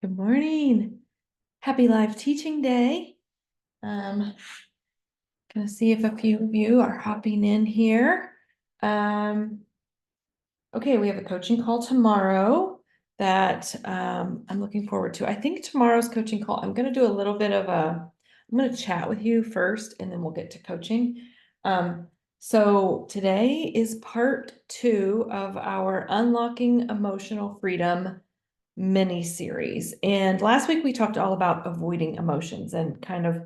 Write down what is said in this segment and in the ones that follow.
Good morning. Happy live teaching day. Gonna see if a few of you are hopping in here. Okay, we have a coaching call tomorrow that I'm looking forward to. I think tomorrow's coaching call, I'm gonna do a little bit of I'm gonna chat with you first and then we'll get to coaching. So today is part 2 of our Unlocking Emotional Freedom mini series. And last week we talked all about avoiding emotions and kind of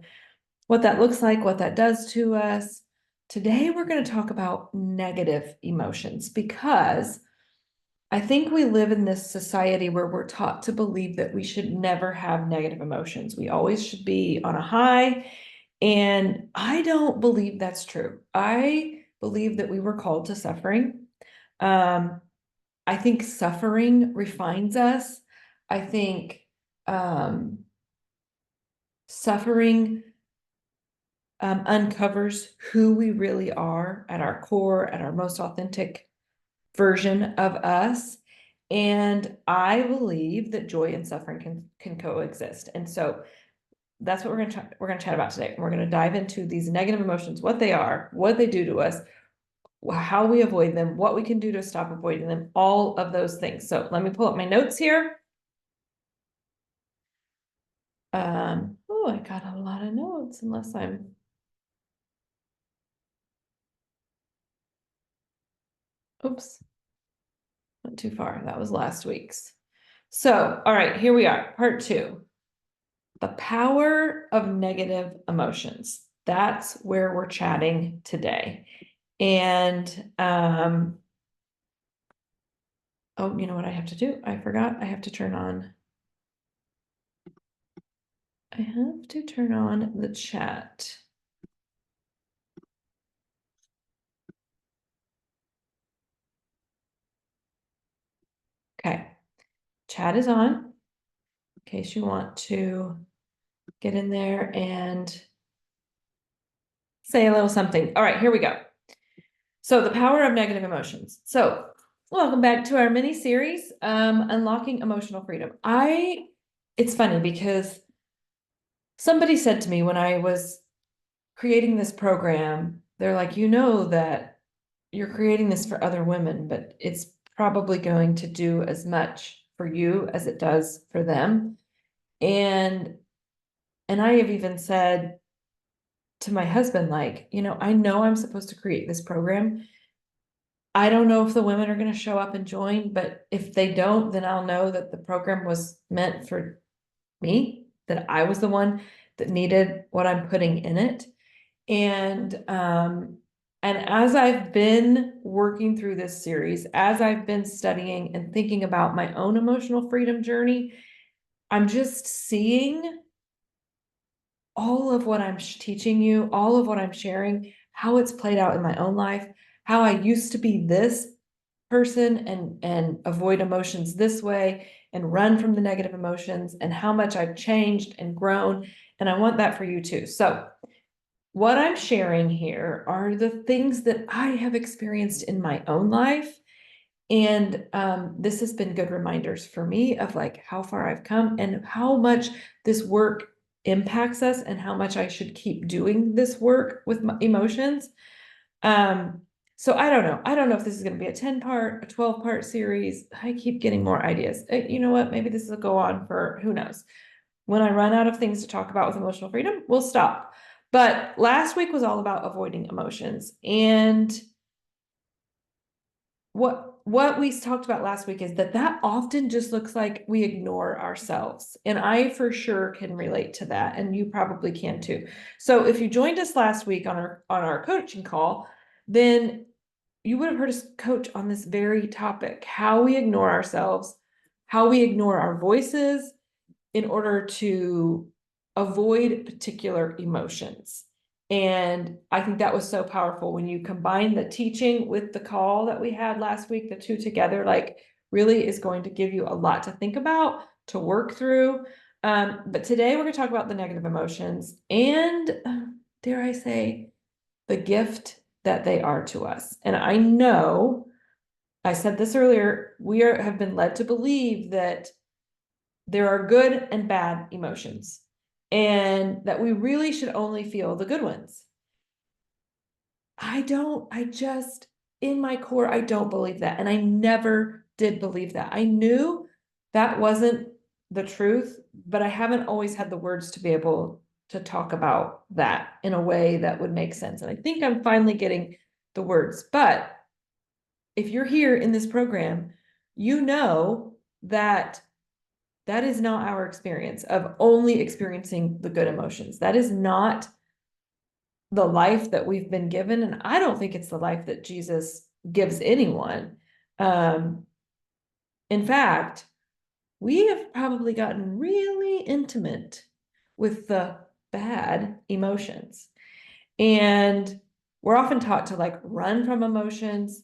what that looks like, what that does to us. Today we're going to talk about negative emotions because I think we live in this society where we're taught to believe that we should never have negative emotions. We always should be on a high. And I don't believe that's true. I believe that we were called to suffering. Um, I think suffering refines us. I think suffering uncovers who we really are at our core, at our most authentic version of us. And I believe that joy and suffering can coexist. And so that's what we're gonna chat about today. We're gonna dive into these negative emotions, what they are, what they do to us, how we avoid them, what we can do to stop avoiding them, all of those things. So let me pull up my notes here. Oh, I got a lot of notes unless I'm, oops, went too far. That was last week's. So, all right, here we are, part 2. The power of negative emotions. That's where we're chatting today. And, oh, you know what I have to do? I forgot. I have to turn on the chat. Okay, chat is on in case you want to get in there and say a little something. All right, here we go. So the power of negative emotions. So welcome back to our mini series, Unlocking Emotional Freedom. It's funny because somebody said to me when I was creating this program, they're like, you know that you're creating this for other women, but it's probably going to do as much for you as it does for them. And I have even said to my husband, like, I know I'm supposed to create this program. I don't know if the women are going to show up and join, but if they don't, then I'll know that the program was meant for me, that I was the one that needed what I'm putting in it. And as I've been working through this series, as I've been studying and thinking about my own emotional freedom journey, I'm just seeing all of what I'm teaching you, all of what I'm sharing, how it's played out in my own life, how I used to be this person and avoid emotions this way and run from the negative emotions, and how much I've changed and grown. And I want that for you too. So what I'm sharing here are the things that I have experienced in my own life. And this has been good reminders for me of like how far I've come and how much this work impacts us and how much I should keep doing this work with my emotions. So I don't know. I don't know if this is going to be a 10-part, a 12-part series. I keep getting more ideas. You know what? Maybe this will go on for who knows. When I run out of things to talk about with emotional freedom, we'll stop. But last week was all about avoiding emotions. And what we talked about last week is that often just looks like we ignore ourselves. And I for sure can relate to that. And you probably can too. So if you joined us last week on our coaching call, then you would have heard us coach on this very topic, how we ignore ourselves, how we ignore our voices in order to avoid particular emotions. And I think that was so powerful when you combine the teaching with the call that we had last week, the two together, like really is going to give you a lot to think about, to work through. But today we're going to talk about the negative emotions and dare I say, the gift that they are to us. And I know I said this earlier, have been led to believe that there are good and bad emotions, and that we really should only feel the good ones. I just, in my core, I don't believe that. And I never did believe that. I knew that wasn't the truth, but I haven't always had the words to be able to talk about that in a way that would make sense. And I think I'm finally getting the words. But if you're here in this program, you know that that is not our experience of only experiencing the good emotions. That is not the life that we've been given. And I don't think it's the life that Jesus gives anyone. Um, in fact, we have probably gotten really intimate with the bad emotions. And we're often taught to like run from emotions,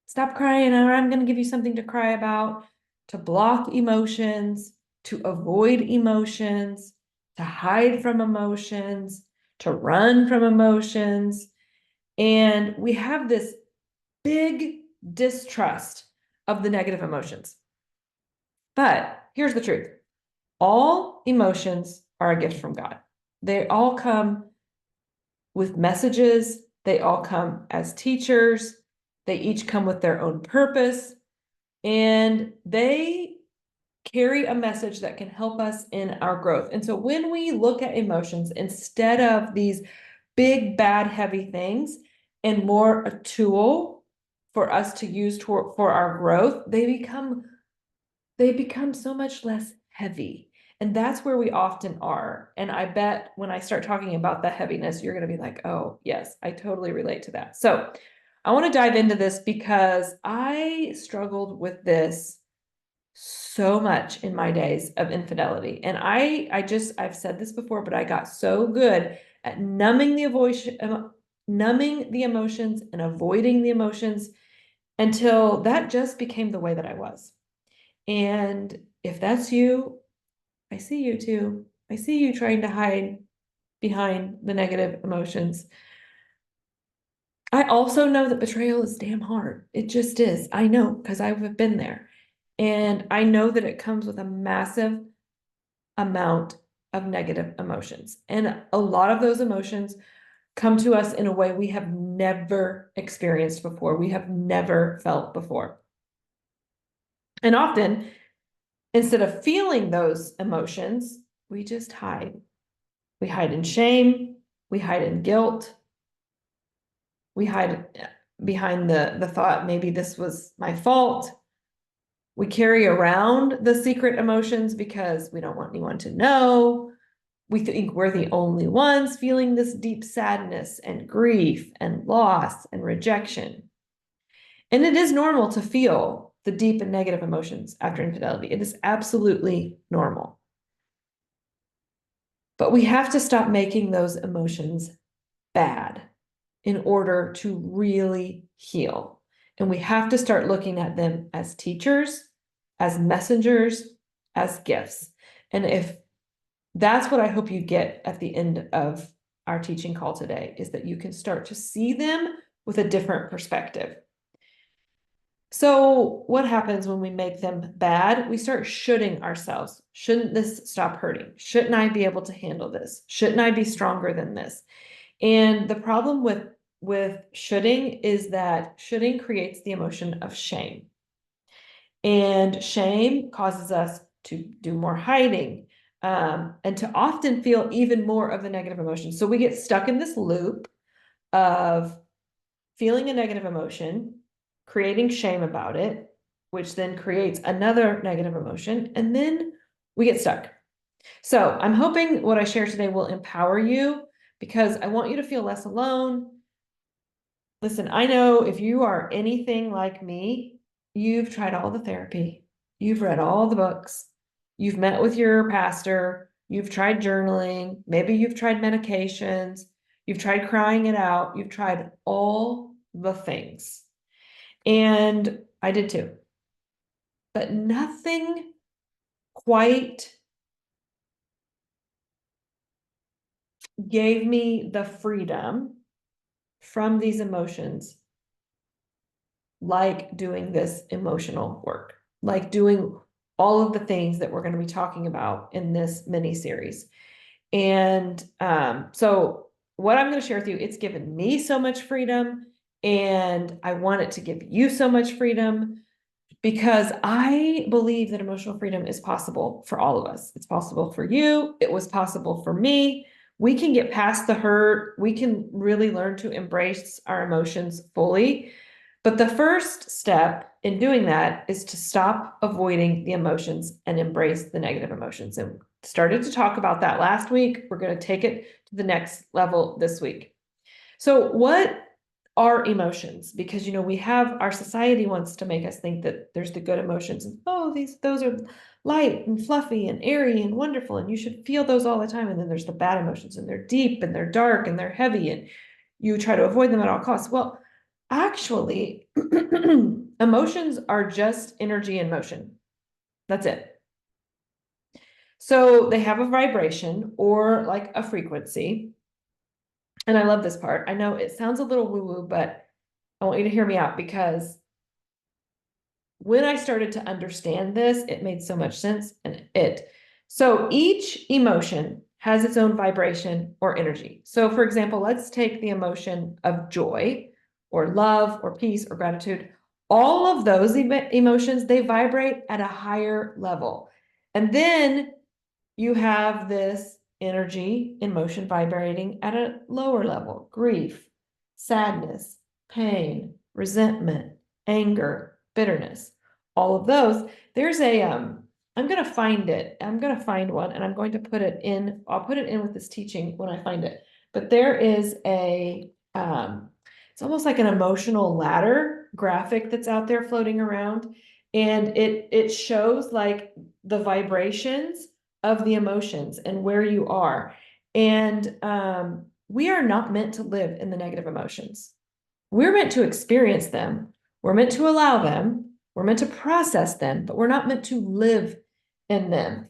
stop crying, or I'm going to give you something to cry about, to block emotions, to avoid emotions, to hide from emotions, to run from emotions. And we have this big distrust of the negative emotions. But here's the truth. All emotions are a gift from God. They all come with messages. They all come as teachers. They each come with their own purpose. And they carry a message that can help us in our growth. And so when we look at emotions, instead of these big, bad, heavy things, and more a tool for us to use for our growth, they become so much less heavy. And that's where we often are. And I bet when I start talking about the heaviness, you're going to be like, oh, yes, I totally relate to that. So I want to dive into this because I struggled with this so much in my days of infidelity. And I've said this before, but I got so good at numbing the emotions and avoiding the emotions until that just became the way that I was. And if that's you, I see you too. I see you trying to hide behind the negative emotions. I also know that betrayal is damn hard. It just is. I know because I've been there. And I know that it comes with a massive amount of negative emotions. And a lot of those emotions come to us in a way we have never experienced before, we have never felt before. And often, instead of feeling those emotions, we just hide. We hide in shame, we hide in guilt, we hide behind the thought, maybe this was my fault. We carry around the secret emotions because we don't want anyone to know. We think we're the only ones feeling this deep sadness and grief and loss and rejection. And it is normal to feel the deep and negative emotions after infidelity. It is absolutely normal. But we have to stop making those emotions bad in order to really heal. And we have to start looking at them as teachers, as messengers, as gifts. And if that's what I hope you get at the end of our teaching call today, is that you can start to see them with a different perspective. So what happens when we make them bad? We start shoulding ourselves. Shouldn't this stop hurting? Shouldn't I be able to handle this? Shouldn't I be stronger than this? And the problem with shoulding is that shoulding creates the emotion of shame. And shame causes us to do more hiding, and to often feel even more of the negative emotion. So we get stuck in this loop of feeling a negative emotion, creating shame about it, which then creates another negative emotion, and then we get stuck. So I'm hoping what I share today will empower you because I want you to feel less alone. Listen, I know if you are anything like me, you've tried all the therapy, you've read all the books, you've met with your pastor, you've tried journaling, maybe you've tried medications, you've tried crying it out, you've tried all the things. And I did too. But nothing quite gave me the freedom from these emotions like doing this emotional work, like doing all of the things that we're going to be talking about in this mini series. And so what I'm going to share with you, it's given me so much freedom, and I want it to give you so much freedom, because I believe that emotional freedom is possible for all of us. It's possible for you. It was possible for me. We can get past the hurt. We can really learn to embrace our emotions fully. But the first step in doing that is to stop avoiding the emotions and embrace the negative emotions. And started to talk about that last week. We're going to take it to the next level this week. So what are emotions? Because, we have, our society wants to make us think that there's the good emotions, and those are light and fluffy and airy and wonderful, and you should feel those all the time. And then there's the bad emotions, and they're deep and they're dark and they're heavy, and you try to avoid them at all costs. Well, actually, emotions are just energy in motion. That's it. So they have a vibration or like a frequency. And I love this part. I know it sounds a little woo-woo, but I want you to hear me out, because when I started to understand this, it made so much sense. So each emotion has its own vibration or energy. So for example, let's take the emotion of joy or love or peace or gratitude. All of those emotions, they vibrate at a higher level. And then you have this energy in motion vibrating at a lower level: grief, sadness, pain, resentment, anger, bitterness. All of those. There's I'm going to find it. I'm going to find one, and I'm going to put it in. I'll put it in with this teaching when I find it. But there is it's almost like an emotional ladder graphic that's out there floating around. And it shows like the vibrations of the emotions and where you are. And we are not meant to live in the negative emotions. We're meant to experience them. We're meant to allow them. We're meant to process them, but we're not meant to live in them.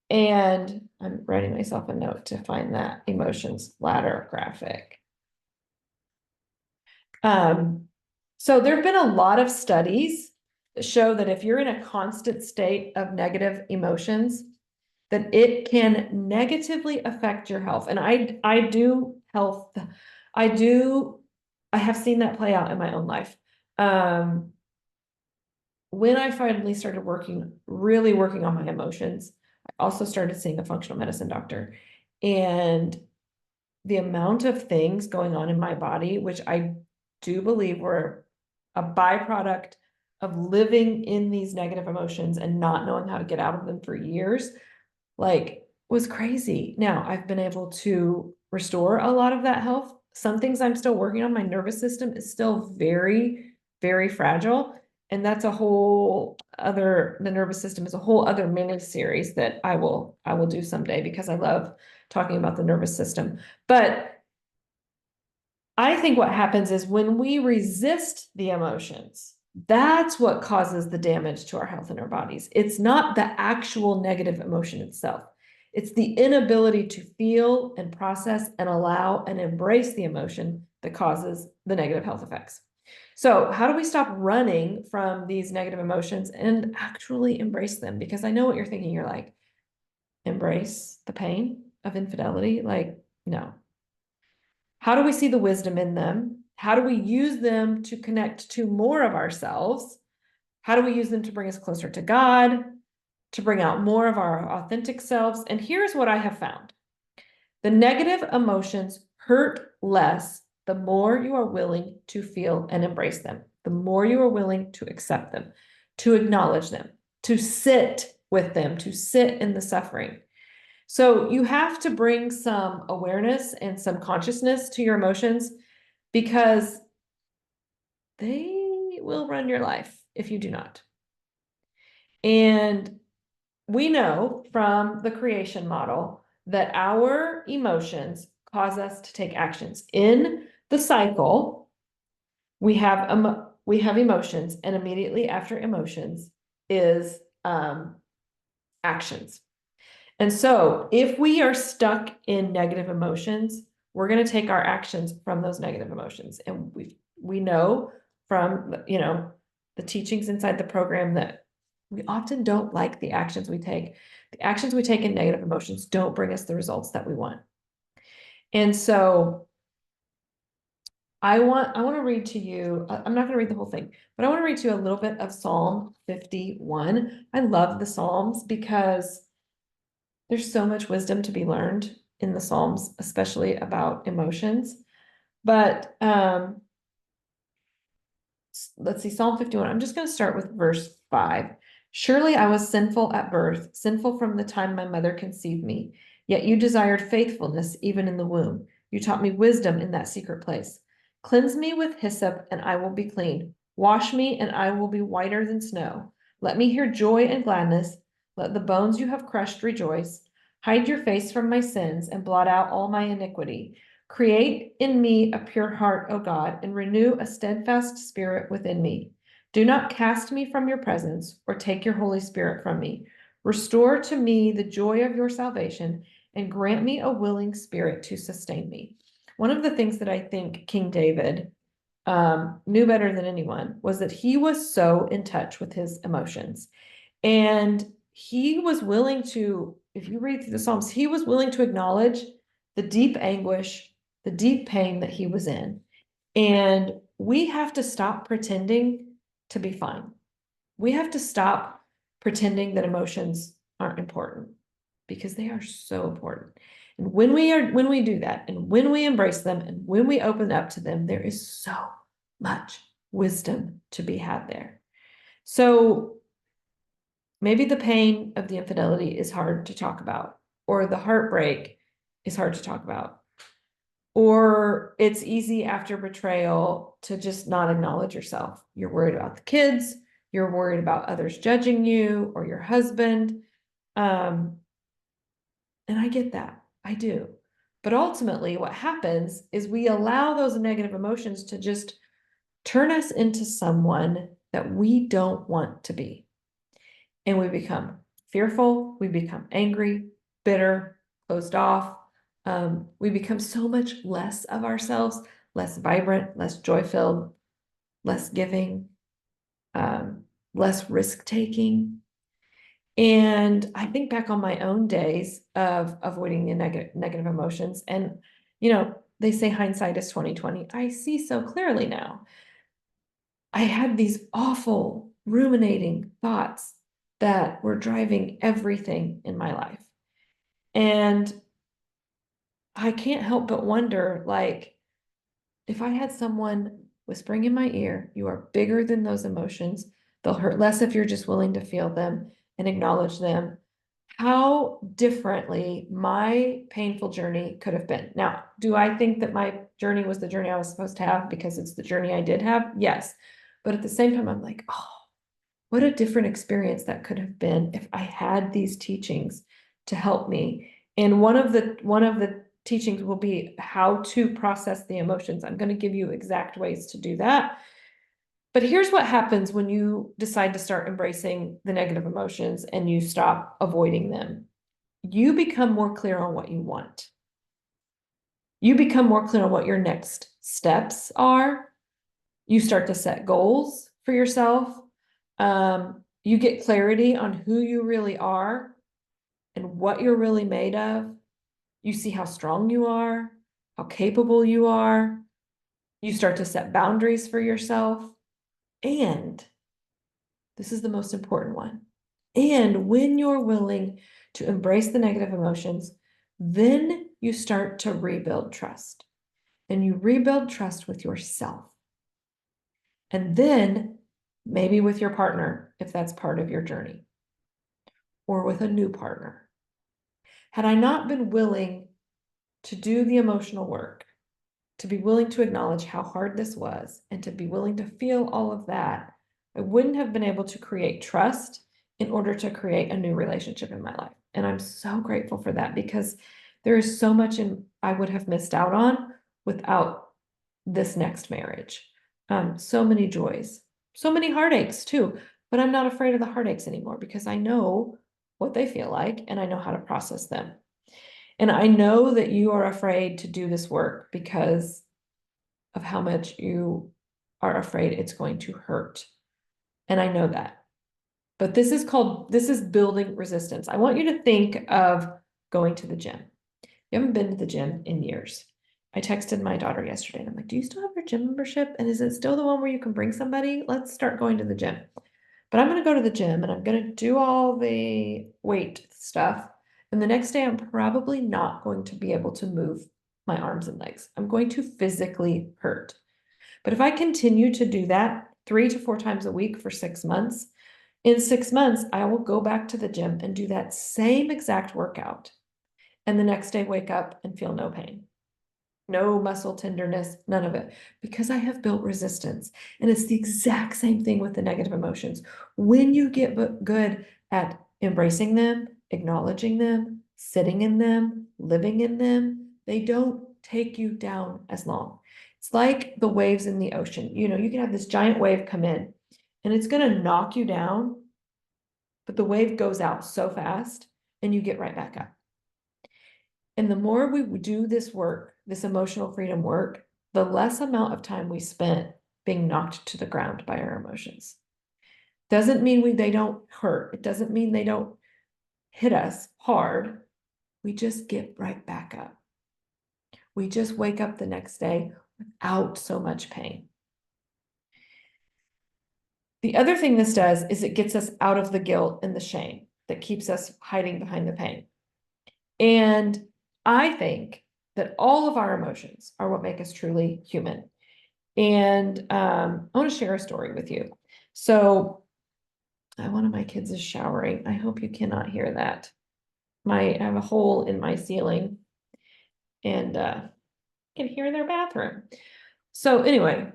And I'm writing myself a note to find that emotions ladder graphic. So there have been a lot of studies that show that if you're in a constant state of negative emotions, that it can negatively affect your health. And I have seen that play out in my own life. When I finally started really working on my emotions, I also started seeing a functional medicine doctor. And the amount of things going on in my body, which I do believe were a byproduct of living in these negative emotions and not knowing how to get out of them for years, was crazy. Now I've been able to restore a lot of that health. Some things I'm still working on. My nervous system is still very, very fragile. And that's the nervous system is a whole other mini series that I will do someday, because I love talking about the nervous system. But I think what happens is when we resist the emotions, that's what causes the damage to our health and our bodies. It's not the actual negative emotion itself. It's the inability to feel and process and allow and embrace the emotion that causes the negative health effects. So how do we stop running from these negative emotions and actually embrace them? Because I know what you're thinking. You're like, embrace the pain of infidelity? No. How do we see the wisdom in them? How do we use them to connect to more of ourselves? How do we use them to bring us closer to God, to bring out more of our authentic selves? And here's what I have found. The negative emotions hurt less the more you are willing to feel and embrace them, the more you are willing to accept them, to acknowledge them, to sit with them, to sit in the suffering. So you have to bring some awareness and some consciousness to your emotions, because they will run your life if you do not. And we know from the creation model that our emotions cause us to take actions. In the cycle, we have emotions, and immediately after emotions is actions. And so if we are stuck in negative emotions, we're going to take our actions from those negative emotions. And we know from, the teachings inside the program that We often don't like the actions we take. The actions we take in negative emotions don't bring us the results that we want. And so I want to read to you, I'm not going to read the whole thing, but I want to read to you a little bit of Psalm 51. I love the Psalms because there's so much wisdom to be learned in the Psalms, especially about emotions. But let's see, Psalm 51. I'm just going to start with verse 5. Surely I was sinful at birth, sinful from the time my mother conceived me. Yet you desired faithfulness even in the womb. You taught me wisdom in that secret place. Cleanse me with hyssop, and I will be clean. Wash me, and I will be whiter than snow. Let me hear joy and gladness. Let the bones you have crushed rejoice. Hide your face from my sins and blot out all my iniquity. Create in me a pure heart, O God, and renew a steadfast spirit within me. Do not cast me from your presence or take your Holy Spirit from me. Restore to me the joy of your salvation and grant me a willing spirit to sustain me. One of the things that I think King David knew better than anyone was that he was so in touch with his emotions. And he was willing to, if you read through the Psalms, he was willing to acknowledge the deep anguish, the deep pain that he was in. And we have to stop pretending to be fine. We have to stop pretending that emotions aren't important because they are so important. And when we do that, and when we embrace them, and when we open up to them, there is so much wisdom to be had there. So maybe the pain of the infidelity is hard to talk about, or the heartbreak is hard to talk about, or it's easy after betrayal to just not acknowledge yourself. You're worried about the kids, you're worried about others judging you or your husband. And I get that, I do. But ultimately, what happens is we allow those negative emotions to just turn us into someone that we don't want to be. And we become fearful, we become angry, bitter, closed off. We become so much less of ourselves, less vibrant, less joy-filled, less giving, less risk-taking. And I think back on my own days of avoiding the negative emotions, and they say hindsight is 20/20. I see so clearly now. I had these awful ruminating thoughts that were driving everything in my life. And I can't help but wonder, like, if I had someone whispering in my ear, you are bigger than those emotions, they'll hurt less if you're just willing to feel them and acknowledge them, how differently my painful journey could have been. Now, do I think that my journey was the journey I was supposed to have because it's the journey I did have? Yes. But at the same time, I'm like, oh, what a different experience that could have been if I had these teachings to help me. And one of the teachings will be how to process the emotions. I'm going to give you exact ways to do that. But here's what happens when you decide to start embracing the negative emotions and you stop avoiding them. You become more clear on what you want. You become more clear on what your next steps are. You start to set goals for yourself. You get clarity on who you really are and what you're really made of. You see how strong you are, how capable you are. You start to set boundaries for yourself. And this is the most important one. And when you're willing to embrace the negative emotions, then you start to rebuild trust. And you rebuild trust with yourself. And then maybe with your partner, if that's part of your journey, or with a new partner. Had I not been willing to do the emotional work, to be willing to acknowledge how hard this was, and to be willing to feel all of that, I wouldn't have been able to create trust in order to create a new relationship in my life. And I'm so grateful for that because there is so much I would have missed out on without this next marriage. So many joys, so many heartaches too, but I'm not afraid of the heartaches anymore because I know what they feel like and I know how to process them. And I know that you are afraid to do this work because of how much you are afraid it's going to hurt. And I know that. But this is building resistance. I want you to think of going to the gym. You haven't been to the gym in years. I texted my daughter yesterday and I'm like, do you still have your gym membership? And is it still the one where you can bring somebody? Let's start going to the gym. But I'm going to go to the gym and I'm going to do all the weight stuff. And the next day, I'm probably not going to be able to move my arms and legs. I'm going to physically hurt. But if I continue to do that 3 to 4 times a week for 6 months, in 6 months, I will go back to the gym and do that same exact workout. And the next day, wake up and feel no pain, no muscle tenderness, none of it, because I have built resistance. And it's the exact same thing with the negative emotions. When you get good at embracing them, acknowledging them, sitting in them, living in them, they don't take you down as long. It's like the waves in the ocean. You can have this giant wave come in and it's going to knock you down, but the wave goes out so fast and you get right back up. And the more we do this work, this emotional freedom work, the less amount of time we spent being knocked to the ground by our emotions. Doesn't mean they don't hurt. It doesn't mean they don't hit us hard. We just get right back up. We just wake up the next day without so much pain. The other thing this does is it gets us out of the guilt and the shame that keeps us hiding behind the pain. And I think that all of our emotions are what make us truly human. And I want to share a story with you. So one of my kids is showering. I hope you cannot hear that. I have a hole in my ceiling and you can hear their bathroom. So anyway,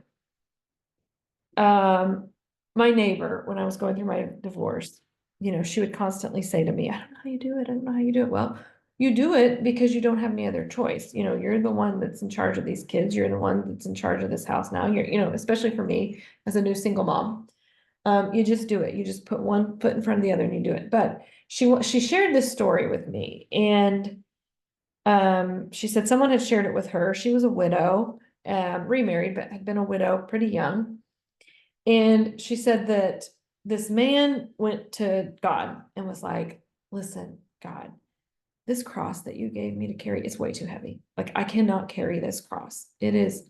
my neighbor, when I was going through my divorce, she would constantly say to me, I don't know how you do it. I don't know how you do it. Well, you do it because you don't have any other choice. You're the one that's in charge of these kids. You're the one that's in charge of this house now. Especially for me as a new single mom, you just do it. You just put one foot in front of the other and you do it. But she shared this story with me, and she said someone had shared it with her. She was a widow, remarried, but had been a widow pretty young. And she said that this man went to God and was like, listen, God, this cross that you gave me to carry is way too heavy. Like, I cannot carry this cross. It is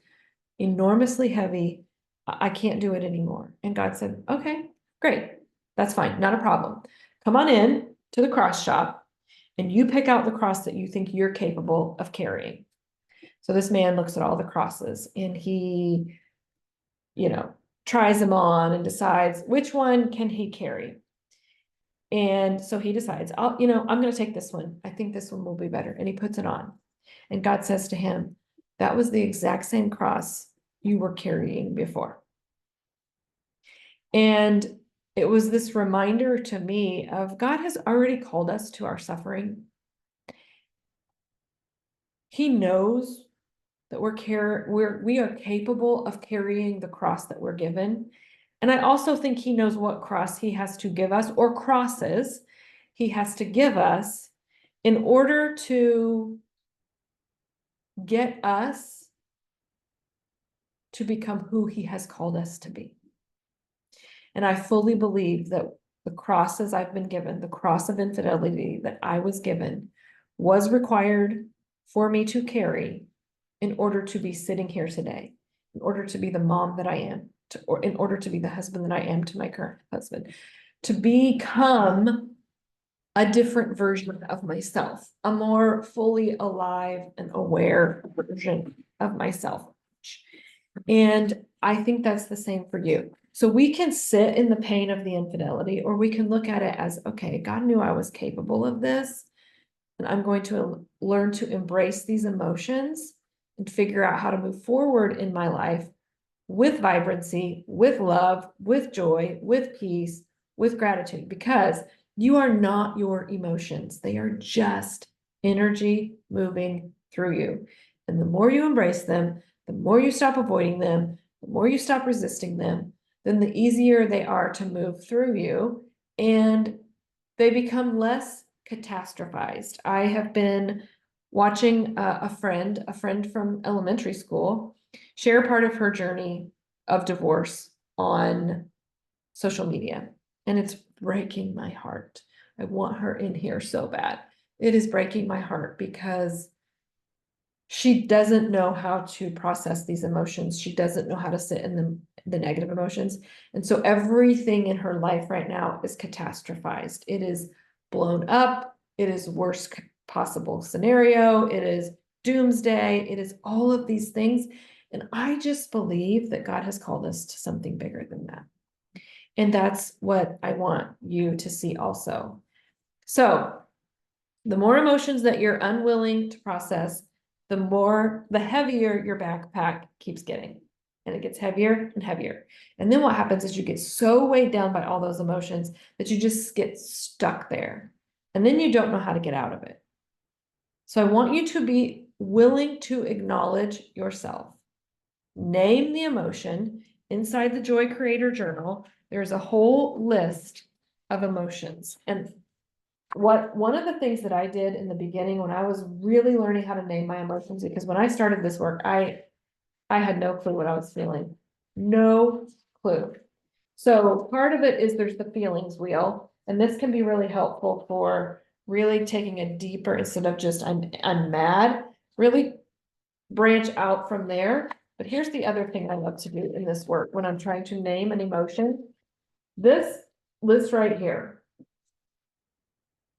enormously heavy. I can't do it anymore. And God said, okay, great. That's fine. Not a problem. Come on in to the cross shop and you pick out the cross that you think you're capable of carrying. So this man looks at all the crosses and he, tries them on and decides which one can he carry. And so he decides, I'm going to take this one. I think this one will be better. And he puts it on. And God says to him, that was the exact same cross you were carrying before. And it was this reminder to me of God has already called us to our suffering. He knows that we are capable of carrying the cross that we're given. And I also think he knows what cross he has to give us, or crosses he has to give us, in order to get us to become who he has called us to be. And I fully believe that the crosses I've been given, the cross of infidelity that I was given, was required for me to carry in order to be sitting here today, in order to be the mom that I am, or in order to be the husband that I am to my current husband, to become a different version of myself, a more fully alive and aware version of myself. And I think that's the same for you. So we can sit in the pain of the infidelity, or we can look at it as, okay, God knew I was capable of this, and I'm going to learn to embrace these emotions and figure out how to move forward in my life with vibrancy, with love, with joy, with peace, with gratitude, because you are not your emotions. They are just energy moving through you. And the more you embrace them, the more you stop avoiding them, the more you stop resisting them, then the easier they are to move through you, and they become less catastrophized. I have been watching a friend from elementary school share part of her journey of divorce on social media. And it's breaking my heart. I want her in here so bad. It is breaking my heart because she doesn't know how to process these emotions. She doesn't know how to sit in the negative emotions. And so everything in her life right now is catastrophized. It is blown up. It is worst possible scenario. It is doomsday. It is all of these things. And I just believe that God has called us to something bigger than that. And that's what I want you to see also. So the more emotions that you're unwilling to process, the heavier your backpack keeps getting. And it gets heavier and heavier. And then what happens is you get so weighed down by all those emotions that you just get stuck there. And then you don't know how to get out of it. So I want you to be willing to acknowledge yourself. Name the emotion. Inside the Joy Creator Journal, there's a whole list of emotions. And one of the things that I did in the beginning when I was really learning how to name my emotions, because when I started this work, I had no clue what I was feeling. No clue. So part of it is there's the feelings wheel, and this can be really helpful for really taking a deeper, instead of just I'm mad, really branch out from there. But here's the other thing I love to do in this work when I'm trying to name an emotion. This list right here,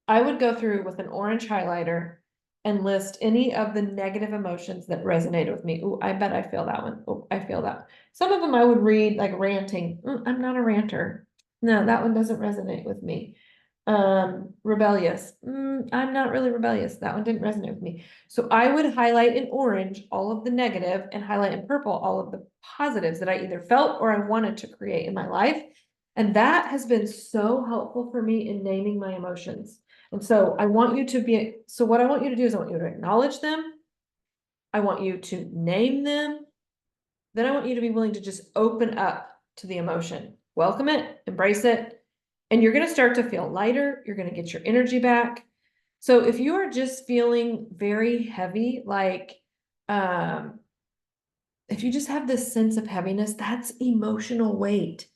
I would go through with an orange highlighter and list any of the negative emotions that resonated with me. Oh, I bet I feel that one. Oh, I feel that. Some of them I would read like ranting. I'm not a ranter. No, that one doesn't resonate with me. Rebellious. I'm not really rebellious. That one didn't resonate with me. So I would highlight in orange all of the negative and highlight in purple all of the positives that I either felt or I wanted to create in my life. And that has been so helpful for me in naming my emotions. And so I want you to be, so what I want you to do is I want you to acknowledge them. I want you to name them. Then I want you to be willing to just open up to the emotion, welcome it, embrace it. And you're going to start to feel lighter. You're going to get your energy back. So if you are just feeling very heavy, like, if you just have this sense of heaviness, that's emotional weight.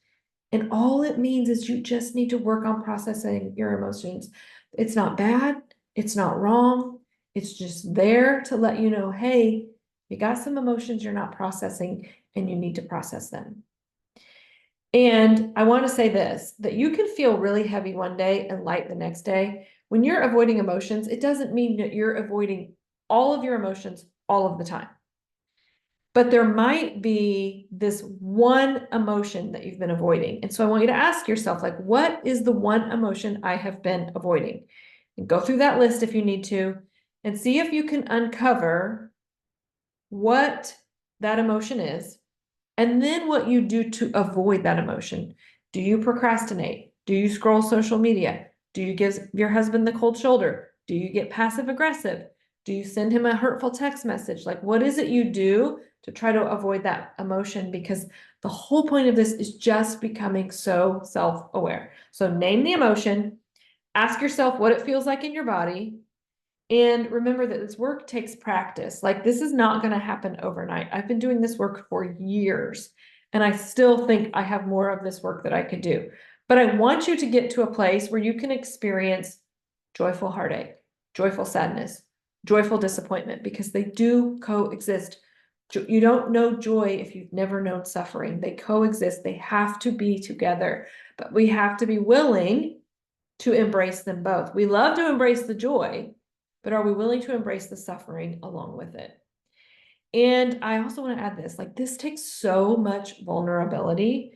And all it means is you just need to work on processing your emotions. It's not bad. It's not wrong. It's just there to let you know, hey, you got some emotions you're not processing and you need to process them. And I want to say this, that you can feel really heavy one day and light the next day. When you're avoiding emotions, it doesn't mean that you're avoiding all of your emotions all of the time. But there might be this one emotion that you've been avoiding. And so I want you to ask yourself, like, what is the one emotion I have been avoiding? And go through that list if you need to, and see if you can uncover what that emotion is, and then what you do to avoid that emotion. Do you procrastinate? Do you scroll social media? Do you give your husband the cold shoulder? Do you get passive aggressive? Do you send him a hurtful text message? Like, what is it you do to try to avoid that emotion? Because the whole point of this is just becoming so self-aware. So name the emotion, ask yourself what it feels like in your body, and remember that this work takes practice. Like, this is not going to happen overnight. I've been doing this work for years, and I still think I have more of this work that I could do. But I want you to get to a place where you can experience joyful heartache, joyful sadness, joyful disappointment, because they do coexist. You don't know joy if you've never known suffering. They coexist. They have to be together, but we have to be willing to embrace them both. We love to embrace the joy, but are we willing to embrace the suffering along with it? And I also want to add this, like, this takes so much vulnerability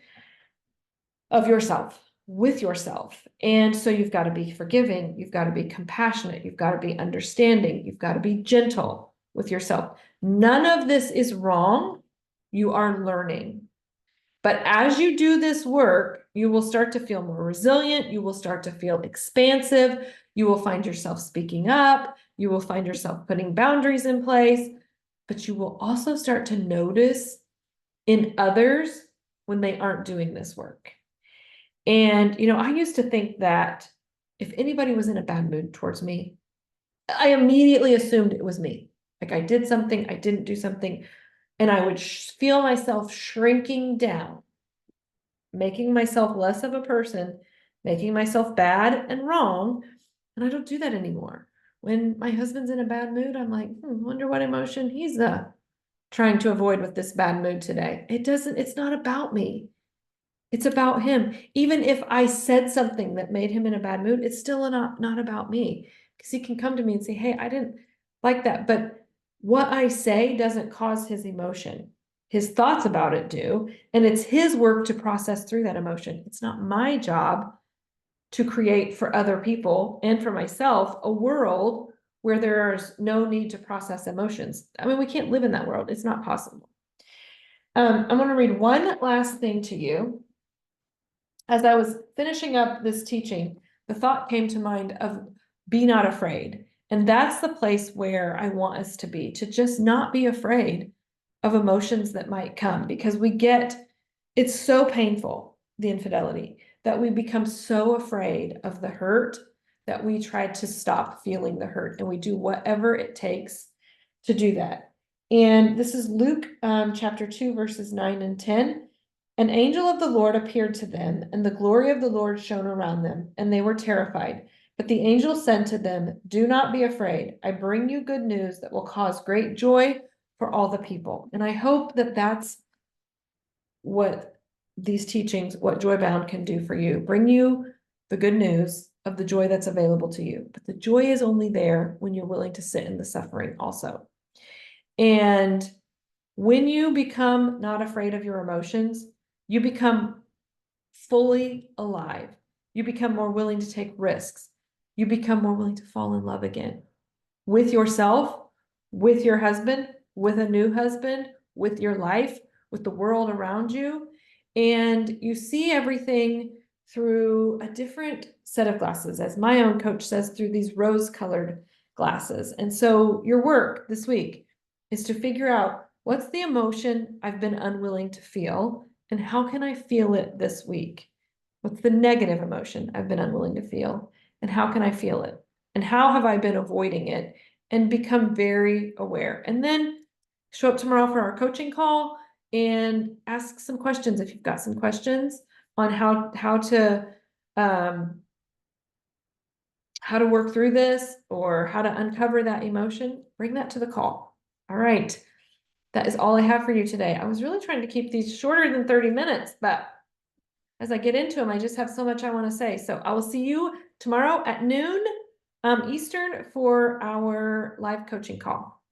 of yourself with yourself. And so you've got to be forgiving, you've got to be compassionate, you've got to be understanding, you've got to be gentle with yourself. None of this is wrong. You are learning. But as you do this work, you will start to feel more resilient. You will start to feel expansive. You will find yourself speaking up. You will find yourself putting boundaries in place. But you will also start to notice in others when they aren't doing this work. And, I used to think that if anybody was in a bad mood towards me, I immediately assumed it was me. Like, I did something, I didn't do something, and I would feel myself shrinking down, making myself less of a person making myself bad and wrong. And I don't do that anymore. When my husband's in a bad mood, I'm like, wonder what emotion he's trying to avoid with this bad mood today. It's not about me. It's about him. Even if I said something that made him in a bad mood, it's still not about me. Because he can come to me and say, hey, I didn't like that. But what I say doesn't cause his emotion. His thoughts about it do. And it's his work to process through that emotion. It's not my job to create for other people and for myself a world where there's no need to process emotions. I mean, we can't live in that world. It's not possible. I'm going to read one last thing to you. As I was finishing up this teaching, the thought came to mind of be not afraid. And that's the place where I want us to be, to just not be afraid of emotions that might come, because it's so painful, the infidelity, that we become so afraid of the hurt that we try to stop feeling the hurt, and we do whatever it takes to do that. And this is Luke chapter 2, verses 9 and 10. An angel of the Lord appeared to them, and the glory of the Lord shone around them, and they were terrified. But the angel said to them, do not be afraid. I bring you good news that will cause great joy for all the people. And I hope that that's what these teachings, what Joybound can do for you. Bring you the good news of the joy that's available to you. But the joy is only there when you're willing to sit in the suffering also. And when you become not afraid of your emotions, you become fully alive. You become more willing to take risks. You become more willing to fall in love again with yourself, with your husband, with a new husband, with your life, with the world around you. And you see everything through a different set of glasses, as my own coach says, through these rose-colored glasses. And so your work this week is to figure out, what's the emotion I've been unwilling to feel, and how can I feel it this week? What's the negative emotion I've been unwilling to feel, and how can I feel it? And how have I been avoiding it? And become very aware. And then show up tomorrow for our coaching call and ask some questions if you've got some questions on um, how to work through this, or how to uncover that emotion. Bring that to the call. All right. That is all I have for you today. I was really trying to keep these shorter than 30 minutes, but as I get into them, I just have so much I want to say. So I will see you tomorrow at noon Eastern for our live coaching call.